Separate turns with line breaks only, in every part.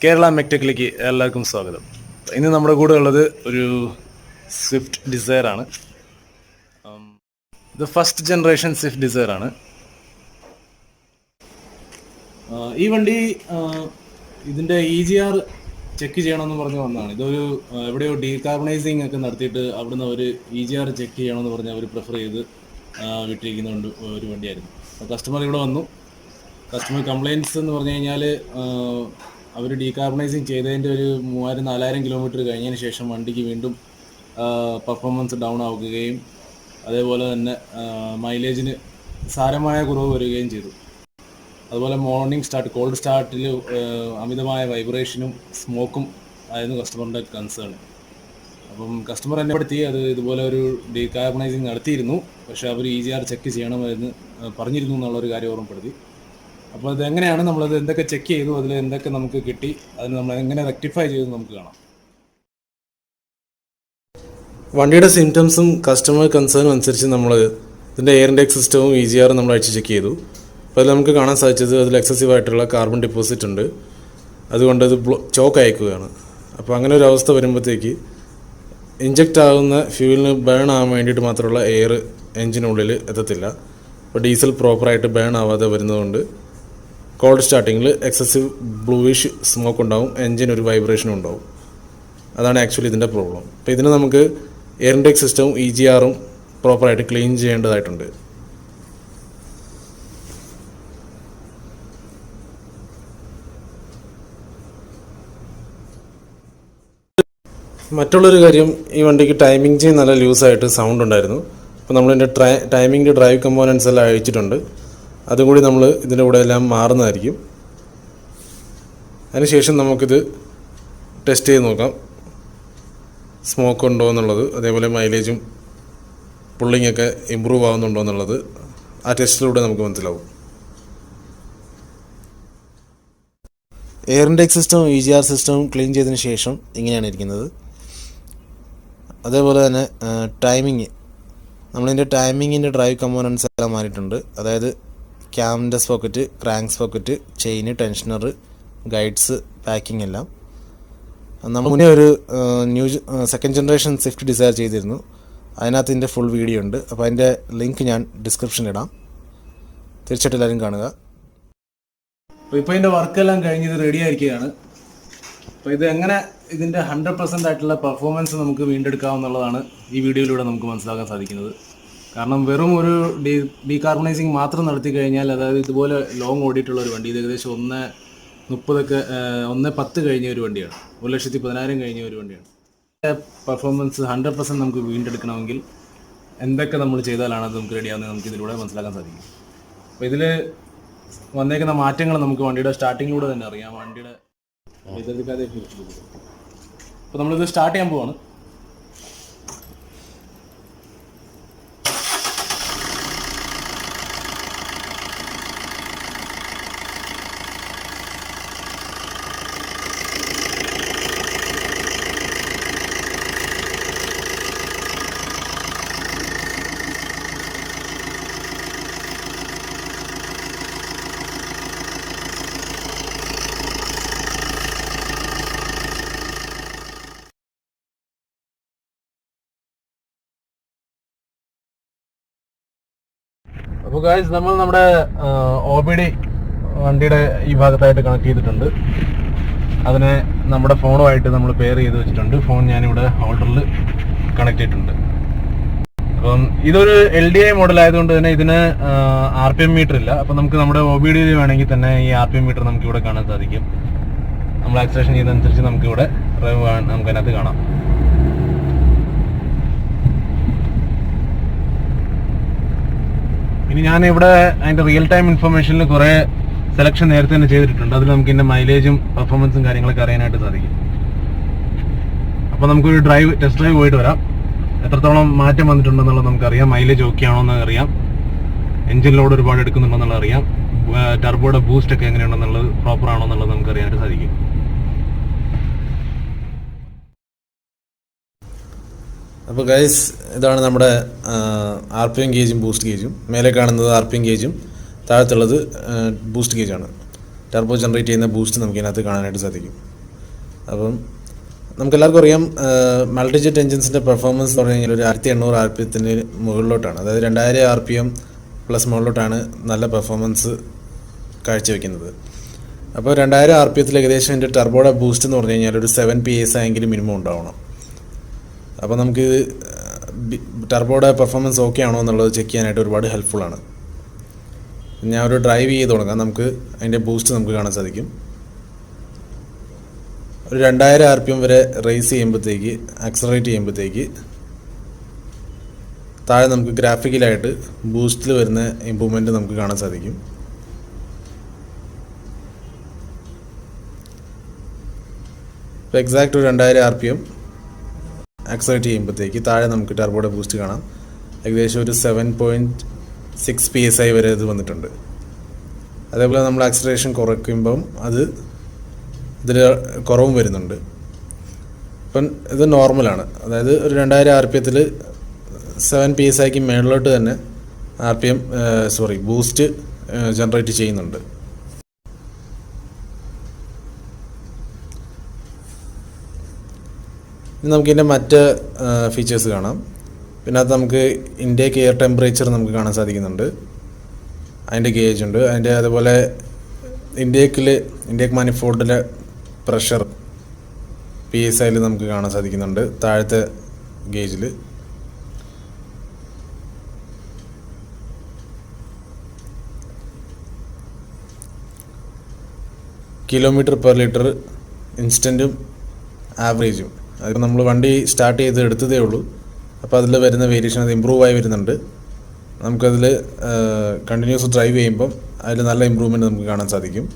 കേരള മെക്ടെക്കിലേക്ക് എല്ലാവർക്കും സ്വാഗതം. ഇന്ന് നമ്മുടെ കൂടെ ഉള്ളത് ഒരു സ്വിഫ്റ്റ് ഡിസയർ ആണ്. ഇത് ഫസ്റ്റ് ജനറേഷൻ സ്വിഫ്റ്റ് ഡിസയർ ആണ്. ഈ വണ്ടി ഇതിൻ്റെ EGR ചെക്ക് ചെയ്യണമെന്ന് പറഞ്ഞ് വന്നതാണ്. ഇതൊരു എവിടെയോ ഡീകാർബണൈസിങ് ഒക്കെ നടത്തിയിട്ട് അവിടുന്ന് ഒരു EGR ചെക്ക് ചെയ്യണമെന്ന് പറഞ്ഞ് അവർ പ്രിഫർ ചെയ്ത് വിട്ടിരിക്കുന്ന ഒരു വണ്ടിയായിരുന്നു. അപ്പോൾ കസ്റ്റമർ ഇവിടെ വന്നു. കസ്റ്റമർ കംപ്ലയിൻറ്റ്സ് എന്ന് പറഞ്ഞു കഴിഞ്ഞാൽ അവർ ഡീകാർബണൈസിങ് ചെയ്തതിൻ്റെ ഒരു 3000-4000 കിലോമീറ്റർ കഴിഞ്ഞതിന് ശേഷം വണ്ടിക്ക് വീണ്ടും പെർഫോമൻസ് ഡൗൺ ആവുകയും അതേപോലെ തന്നെ മൈലേജിന് സാരമായ കുറവ് വരികയും ചെയ്തു. അതുപോലെ മോർണിംഗ് സ്റ്റാർട്ട്, കോൾഡ് സ്റ്റാർട്ടിൽ അമിതമായ വൈബ്രേഷനും സ്മോക്കും ആയിരുന്നു കസ്റ്റമറിൻ്റെ കൺസേൺ. അപ്പം കസ്റ്റമർ എന്നെ പെടുത്തി അത് ഇതുപോലെ ഒരു ഡീകാർബണൈസിങ് നടത്തിയിരുന്നു, പക്ഷേ അവർ EGR ചെക്ക് ചെയ്യണമെന്ന് പറഞ്ഞിരുന്നു എന്നുള്ളൊരു കാര്യം ഓർമ്മപ്പെടുത്തി. അപ്പോൾ അതെങ്ങനെയാണ് നമ്മളത് എന്തൊക്കെ ചെക്ക് ചെയ്തു, അതിൽ എന്തൊക്കെ നമുക്ക് കിട്ടി, അതിന് നമ്മൾ എങ്ങനെ റെക്ടിഫൈ ചെയ്തു നമുക്ക് കാണാം.
വണ്ടിയുടെ സിംറ്റംസും കസ്റ്റമർ കൺസേണും അനുസരിച്ച് നമ്മൾ ഇതിൻ്റെ എയർ ഇൻടേക്ക് സിസ്റ്റവും EGR നമ്മൾ അഴിച്ച് ചെക്ക് ചെയ്തു. അപ്പോൾ അതിൽ നമുക്ക് കാണാൻ സാധിച്ചത് അതിൽ എക്സസീവായിട്ടുള്ള കാർബൺ ഡിപ്പോസിറ്റ് ഉണ്ട്, അതുകൊണ്ട് ഇത് ചോക്ക് അയക്കുകയാണ്. അപ്പോൾ അങ്ങനെ ഒരു അവസ്ഥ വരുമ്പോഴത്തേക്ക് ഇഞ്ചക്റ്റ് ആകുന്ന ഫ്യൂവലിന് ബേൺ ആകാൻ വേണ്ടിയിട്ട് മാത്രമുള്ള എയർ എഞ്ചിനുള്ളിൽ എത്തത്തില്ല. അപ്പോൾ ഡീസൽ പ്രോപ്പറായിട്ട് ബേൺ ആവാതെ വരുന്നതുകൊണ്ട് കോൾഡ് സ്റ്റാർട്ടിങ്ങിൽ എക്സസീവ് ബ്ലൂയിഷ് സ്മോക്ക് ഉണ്ടാവും, എൻജിൻ ഒരു വൈബ്രേഷനും ഉണ്ടാവും. അതാണ് ആക്ച്വലി ഇതിൻ്റെ പ്രോബ്ലം. അപ്പോൾ ഇതിന് നമുക്ക് എയർ ഇൻടേക്ക് സിസ്റ്റവും EGRഉം പ്രോപ്പറായിട്ട് ക്ലീൻ ചെയ്യേണ്ടതായിട്ടുണ്ട്. മറ്റുള്ളൊരു കാര്യം, ഈ വണ്ടിക്ക് ടൈമിംഗ് ചെയിൻ നല്ല ലൂസായിട്ട് സൗണ്ട് ഉണ്ടായിരുന്നു. അപ്പോൾ നമ്മളിതിൻ്റെ ടൈമിംഗ് ഡ്രൈവ് കമ്പോണൻസ് എല്ലാം അഴിച്ചിട്ടുണ്ട്. അതും കൂടി നമ്മൾ ഇതിൻ്റെ കൂടെ എല്ലാം മാറുന്നതായിരിക്കും. അതിനുശേഷം നമുക്കിത് ടെസ്റ്റ് ചെയ്ത് നോക്കാം, സ്മോക്ക് ഉണ്ടോ എന്നുള്ളത്, അതേപോലെ മൈലേജും പുള്ളിങ്ങൊക്കെ ഇമ്പ്രൂവ് ആവുന്നുണ്ടോ എന്നുള്ളത് ആ ടെസ്റ്റിലൂടെ നമുക്ക് മനസ്സിലാവും. എയർ ഇൻടേക്ക് സിസ്റ്റവും EGR സിസ്റ്റവും ക്ലീൻ ചെയ്തതിന് ശേഷം ഇങ്ങനെയാണ് ഇരിക്കുന്നത്. അതേപോലെ തന്നെ നമ്മളിതിൻ്റെ ടൈമിങ്ങിൻ്റെ ഡ്രൈവ് കമ്പോണൻസ് എല്ലാം മാറിയിട്ടുണ്ട്. അതായത് ക്യാമിൻ്റെ sprocket, crank sprocket, chain, tensioner, guides, packing എല്ലാം. നമ്മൾ മുന്നേ ഒരു സെക്കൻഡ് ജനറേഷൻ സ്വിഫ്റ്റ് ഡിസയർ ചെയ്തിരുന്നു, അതിനകത്ത് ഇതിൻ്റെ ഫുൾ വീഡിയോ ഉണ്ട്. അപ്പോൾ അതിൻ്റെ ലിങ്ക് ഞാൻ ഡിസ്ക്രിപ്ഷനിലിടാം, തീർച്ചയായിട്ടും എല്ലാവരും കാണുക.
അപ്പോൾ ഇപ്പോൾ ഇതിൻ്റെ വർക്കെല്ലാം കഴിഞ്ഞ് ഇത് റെഡി ആയിരിക്കുകയാണ്. അപ്പോൾ ഇത് എങ്ങനെ ഇതിൻ്റെ 100% ആയിട്ടുള്ള പെർഫോമൻസ് നമുക്ക് വീണ്ടെടുക്കാമെന്നുള്ളതാണ് ഈ വീഡിയോയിലൂടെ നമുക്ക് മനസ്സിലാക്കാൻ സാധിക്കുന്നത്. കാരണം വെറും ഒരു ഡീകാർബണൈസിങ് മാത്രം നടത്തി കഴിഞ്ഞാൽ, അതായത് ഇതുപോലെ ലോങ് ഓടിയിട്ടുള്ള ഒരു വണ്ടി, ഇത് ഏകദേശം 1:10 കഴിഞ്ഞ ഒരു വണ്ടിയാണ്, 1,10,000 കഴിഞ്ഞ ഒരു വണ്ടിയാണ്. പെർഫോമൻസ് 100% നമുക്ക് വീണ്ടെടുക്കണമെങ്കിൽ എന്തൊക്കെ നമ്മൾ ചെയ്താലാണ് അത് നമുക്ക് റെഡിയാവുന്നത് നമുക്ക് ഇതിലൂടെ മനസ്സിലാക്കാൻ സാധിക്കും. അപ്പോൾ ഇതിൽ വന്നേക്കുന്ന മാറ്റങ്ങൾ നമുക്ക് വണ്ടിയുടെ സ്റ്റാർട്ടിങ്ങിലൂടെ തന്നെ അറിയാം. വണ്ടിയുടെ അപ്പോൾ നമ്മളിത് സ്റ്റാർട്ട് ചെയ്യാൻ പോവാണ്. അപ്പോൾ ഗായ്സ്, നമ്മൾ നമ്മുടെ OBD വണ്ടിയുടെ ഈ ഭാഗത്തായിട്ട് കണക്ട് ചെയ്തിട്ടുണ്ട്. അതിനെ നമ്മുടെ ഫോണുമായിട്ട് നമ്മൾ പെയർ ചെയ്ത് വെച്ചിട്ടുണ്ട്. ഫോൺ ഞാനിവിടെ ഹോൾഡറിൽ കണക്ട് ചെയ്തിട്ടുണ്ട്. അപ്പം ഇതൊരു LDI മോഡൽ ആയതുകൊണ്ട് തന്നെ ഇതിന് RPM മീറ്റർ ഇല്ല. അപ്പം നമുക്ക് നമ്മുടെ OBD വേണമെങ്കിൽ തന്നെ ഈ RPM മീറ്റർ നമുക്ക് ഇവിടെ കാണാൻ സാധിക്കും. നമ്മൾ ആക്സിലറേഷൻ ചെയ്യുന്നതനുസരിച്ച് നമുക്കിവിടെ നമുക്കതിനകത്ത് കാണാം. ഇനി ഞാനിവിടെ അതിൻ്റെ റിയൽ ടൈം ഇൻഫർമേഷനിൽ കുറേ സെലക്ഷൻ നേരത്തെ തന്നെ ചെയ്തിട്ടുണ്ട്. അതിൽ നമുക്ക് ഇതിൻ്റെ മൈലേജും പെർഫോമൻസും കാര്യങ്ങളൊക്കെ അറിയാനായിട്ട് സാധിക്കും. അപ്പോൾ നമുക്കൊരു ടെസ്റ്റ് ഡ്രൈവ് പോയിട്ട് വരാം. എത്രത്തോളം മാറ്റം വന്നിട്ടുണ്ടെന്നുള്ളത് നമുക്കറിയാം. മൈലേജ് ഓക്കെ ആണോ എന്ന് അറിയാം, എഞ്ചിൻ ലോഡ് ഒരുപാട് എടുക്കുന്നുണ്ടെന്നുള്ളത് അറിയാം, ടർബോയുടെ ബൂസ്റ്റ് ഒക്കെ എങ്ങനെയുണ്ടെന്നുള്ളത് പ്രോപ്പർ ആണോ എന്നുള്ളത് നമുക്ക് അറിയാനായിട്ട് സാധിക്കും.
അപ്പോൾ ഗൈസ്, ഇതാണ് നമ്മുടെ RPM ഗേജും ബൂസ്റ്റ് ഗേജും. മേലെ കാണുന്നത് RPM ഗേജും താഴത്തുള്ളത് ബൂസ്റ്റ് ഗേജാണ്. ടർബോ ജനറേറ്റ് ചെയ്യുന്ന ബൂസ്റ്റ് നമുക്ക് ഇതിനകത്ത് കാണാനായിട്ട് സാധിക്കും. അപ്പം നമുക്കെല്ലാവർക്കും അറിയാം മൾട്ടിജെറ്റ് എൻജിൻസിൻ്റെ പെർഫോമൻസ് എന്ന് പറഞ്ഞു കഴിഞ്ഞാൽ ഒരു 1800 RPM മുകളിലോട്ടാണ്. അതായത് 2000 RPM പ്ലസ് മുകളിലോട്ടാണ് നല്ല പെർഫോമൻസ് കാഴ്ചവെക്കുന്നത്. അപ്പോൾ 2000 RPM ഏകദേശം എൻ്റെ ടർബോയുടെ ബൂസ്റ്റ് എന്ന് പറഞ്ഞു കഴിഞ്ഞാൽ ഒരു 7 PSI എങ്കിലും മിനിമം ഉണ്ടാവണം. അപ്പോൾ നമുക്ക് ടർബോയുടെ പെർഫോമൻസ് ഓക്കെ ആണോ എന്നുള്ളത് ചെക്ക് ചെയ്യാനായിട്ട് ഒരുപാട് ഹെൽപ്ഫുള്ളാണ്. ഞാൻ ഒരു ഡ്രൈവ് ചെയ്ത് തുടങ്ങാം. നമുക്ക് അതിൻ്റെ ബൂസ്റ്റ് നമുക്ക് കാണാൻ സാധിക്കും. ഒരു 2000 RPM വരെ റേസ് ചെയ്യുമ്പോഴത്തേക്ക്, ആക്സലറേറ്റ് ചെയ്യുമ്പോഴത്തേക്ക് താഴെ നമുക്ക് ഗ്രാഫിക്കലായിട്ട് ബൂസ്റ്റിൽ വരുന്ന ഇമ്പ്രൂവ്മെൻറ്റ് നമുക്ക് കാണാൻ സാധിക്കും. ഇപ്പോൾ എക്സാക്റ്റ് ഒരു 2000 RPM ആക്സലറേറ്റ് ചെയ്യുമ്പോഴത്തേക്ക് താഴെ നമുക്ക് ടർബോയുടെ ബൂസ്റ്റ് കാണാം. ഏകദേശം ഒരു 7.6 PSI വരെ ഇത് വന്നിട്ടുണ്ട്. അതേപോലെ നമ്മൾ ആക്സലറേഷൻ കുറയ്ക്കുമ്പം ഇതിൽ കുറവും വരുന്നുണ്ട്. ഇപ്പം ഇത് നോർമലാണ്. അതായത് ഒരു 2000 RPM 7 PSIക്ക് മേളിലോട്ട് തന്നെ ബൂസ്റ്റ് ജനറേറ്റ് ചെയ്യുന്നുണ്ട്. ഇനി നമുക്കിതിൻ്റെ മറ്റ് ഫീച്ചേഴ്സ് കാണാം. പിന്നെ അത് നമുക്ക് ഇൻടേക്ക് എയർ ടെമ്പറേച്ചർ നമുക്ക് കാണാൻ സാധിക്കുന്നുണ്ട്. അതിൻ്റെ ഗേജ് ഉണ്ട്. അതിൻ്റെ അതുപോലെ ഇൻടേക്ക് മാനിഫോൾഡിലെ പ്രഷർ PSIയിൽ നമുക്ക് കാണാൻ സാധിക്കുന്നുണ്ട്. താഴത്തെ ഗേജിൽ കിലോമീറ്റർ പെർ ലിറ്റർ ഇൻസ്റ്റൻറ്റും ആവറേജും. അതിപ്പോൾ നമ്മൾ വണ്ടി സ്റ്റാർട്ട് ചെയ്ത് എടുത്തതേ ഉള്ളൂ. അപ്പോൾ അതിൽ വരുന്ന വേരിയേഷൻ അത് ഇമ്പ്രൂവ് ആയി വരുന്നുണ്ട്. നമുക്കതിൽ കണ്ടിന്യൂസ് ഡ്രൈവ് ചെയ്യുമ്പം അതിൽ നല്ല ഇമ്പ്രൂവ്മെൻറ്റ് നമുക്ക് കാണാൻ സാധിക്കും.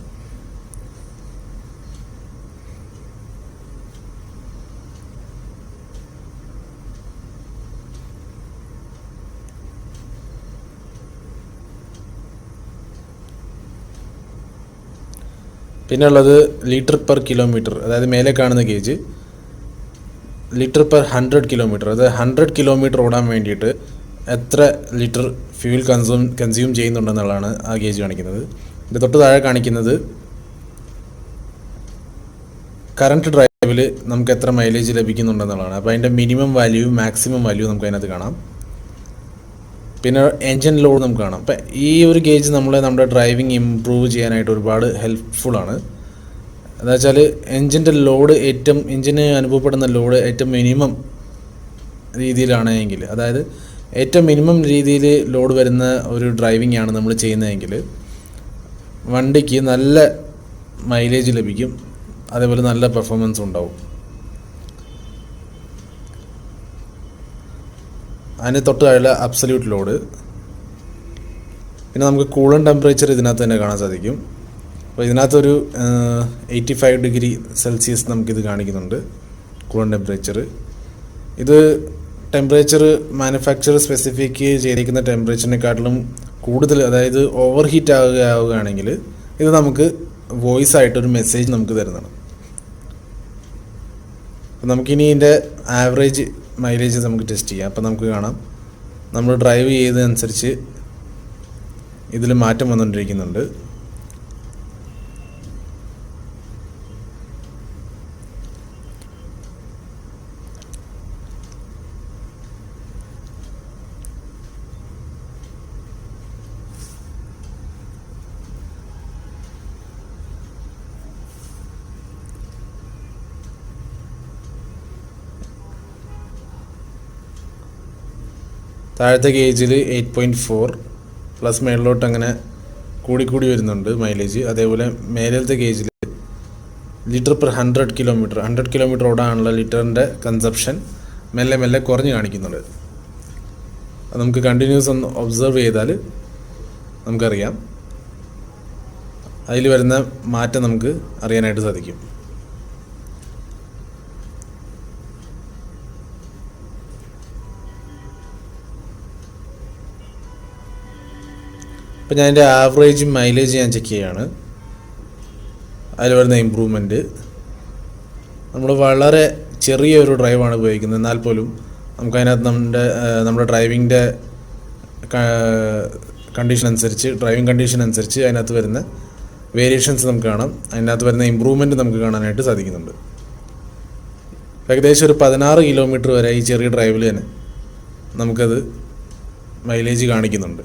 പിന്നെ ഉള്ളത് ലിറ്റർ പെർ കിലോമീറ്റർ. അതായത് മേലെ കാണുന്ന ഗേജ് ലിറ്റർ പെർ 100 കിലോമീറ്റർ. അതായത് 100 കിലോമീറ്റർ ഓടാൻ വേണ്ടിയിട്ട് എത്ര ലിറ്റർ ഫ്യൂൽ കൺസ്യൂം ചെയ്യുന്നുണ്ടെന്നുള്ളതാണ് ആ ഗേജ് കാണിക്കുന്നത്. ഇതിൻ്റെ തൊട്ട് താഴെ കാണിക്കുന്നത് കറണ്ട് ഡ്രൈവിൽ നമുക്ക് എത്ര മൈലേജ് ലഭിക്കുന്നുണ്ടെന്നുള്ളതാണ്. അപ്പോൾ അതിൻ്റെ മിനിമം വാല്യൂ, മാക്സിമം വാല്യൂ നമുക്ക് അതിനകത്ത് കാണാം. പിന്നെ എൻജിൻ ലോഡ് നമുക്ക് കാണാം. അപ്പം ഈ ഒരു ഗേജ് നമ്മുടെ ഡ്രൈവിംഗ് ഇമ്പ്രൂവ് ചെയ്യാനായിട്ട് ഒരുപാട് ഹെൽപ്ഫുള്ളാണ്. എന്താ വെച്ചാൽ എൻജിന് അനുഭവപ്പെടുന്ന ലോഡ് ഏറ്റവും മിനിമം രീതിയിലാണെങ്കിൽ, അതായത് ഏറ്റവും മിനിമം രീതിയിൽ ലോഡ് വരുന്ന ഒരു ഡ്രൈവിംഗ് ആണ് നമ്മൾ ചെയ്യുന്നതെങ്കിൽ വണ്ടിക്ക് നല്ല മൈലേജ് ലഭിക്കും. അതേപോലെ നല്ല പെർഫോമൻസ് ഉണ്ടാവും. അതിന് തൊട്ട് താഴെ അബ്സല്യൂട്ട് ലോഡ്. പിന്നെ നമുക്ക് കൂളൻ ടെമ്പറേച്ചർ ഇതിനകത്ത് തന്നെ കാണാൻ സാധിക്കും. അപ്പോൾ ഇതിനകത്തൊരു 85 ഡിഗ്രി സെൽഷ്യസ് നമുക്കിത് കാണിക്കുന്നുണ്ട് കൂളൻ ടെമ്പറേച്ചർ. ഇത് ടെമ്പറേച്ചർ മാനുഫാക്ചർ സ്പെസിഫിക് ചെയ്തിരിക്കുന്ന ടെമ്പറേച്ചറിനെക്കാട്ടിലും കൂടുതൽ, അതായത് ഓവർ ഹീറ്റ് ആവുകയാണെങ്കിൽ ഇത് നമുക്ക് വോയിസ് ആയിട്ടൊരു മെസ്സേജ് നമുക്ക് തരുന്നതാണ്. അപ്പോൾ നമുക്കിനി ഇതിൻ്റെ ആവറേജ് മൈലേജ് നമുക്ക് ടെസ്റ്റ് ചെയ്യാം. അപ്പോൾ നമുക്ക് കാണാം നമ്മൾ ഡ്രൈവ് ചെയ്തതനുസരിച്ച് ഇതിൽ മാറ്റം വന്നുകൊണ്ടിരിക്കുന്നുണ്ട്. താഴത്തെ ഗേജിൽ 8.4 പ്ലസ് മേളിലോട്ട് അങ്ങനെ കൂടിക്കൂടി വരുന്നുണ്ട് മൈലേജ്. അതേപോലെ മേലത്തെ ഗേജിൽ ലിറ്റർ പെർ 100 കിലോമീറ്റർ ഓടാനുള്ള ലിറ്ററിൻ്റെ കൺസപ്ഷൻ മെല്ലെ മെല്ലെ കുറഞ്ഞ് കാണിക്കുന്നുണ്ട്. അത് നമുക്ക് കണ്ടിന്യൂസ് ഒന്ന് ഒബ്സർവ് ചെയ്താൽ നമുക്കറിയാം. അതിൽ വരുന്ന മാറ്റം നമുക്ക് അറിയാനായിട്ട് സാധിക്കും. അപ്പോൾ ഞാൻ എൻ്റെ ആവറേജ് മൈലേജ് ഞാൻ ചെക്ക് ചെയ്യുകയാണ്. അതിൽ വരുന്ന ഇമ്പ്രൂവ്മെൻറ്റ്, നമ്മൾ വളരെ ചെറിയൊരു ഡ്രൈവാണ് ഉപയോഗിക്കുന്നത്, എന്നാൽ പോലും നമുക്കതിനകത്ത് നമ്മുടെ ഡ്രൈവിങ്ങിൻ്റെ ഡ്രൈവിംഗ് കണ്ടീഷൻ അനുസരിച്ച് അതിനകത്ത് വരുന്ന വേരിയേഷൻസ് നമുക്ക് കാണാം. അതിനകത്ത് വരുന്ന ഇമ്പ്രൂവ്മെൻറ്റ് നമുക്ക് കാണാനായിട്ട് സാധിക്കുന്നുണ്ട്. ഏകദേശം ഒരു 16 കിലോമീറ്റർ വരെ ഈ ചെറിയ ഡ്രൈവിൽ തന്നെ നമുക്കത് മൈലേജ് കാണിക്കുന്നുണ്ട്.